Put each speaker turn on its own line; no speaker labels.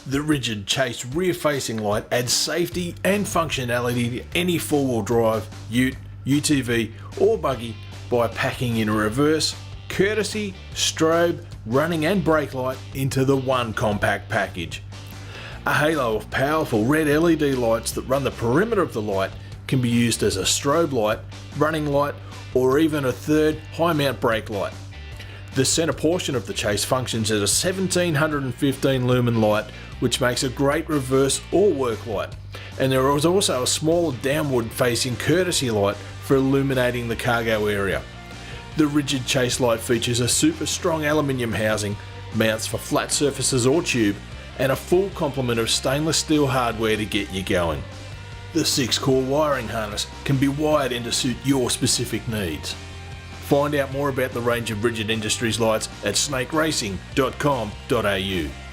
The rigid chase rear-facing light adds safety and functionality to any four-wheel drive, ute, UTV or buggy by packing in a reverse, courtesy, strobe, running and brake light into the one compact package. A halo of powerful red LED lights that run the perimeter of the light can be used as a strobe light, running light or even a third high mount brake light. The centre portion of the chase functions as a 1715 lumen light, which makes a great reverse or work light, and there is also a smaller downward facing courtesy light for illuminating the cargo area. The rigid chase light features a super strong aluminium housing, mounts for flat surfaces or tube, and a full complement of stainless steel hardware to get you going. The 6-core wiring harness can be wired in to suit your specific needs. Find out more about the range of Rigid Industries lights at snakeracing.com.au.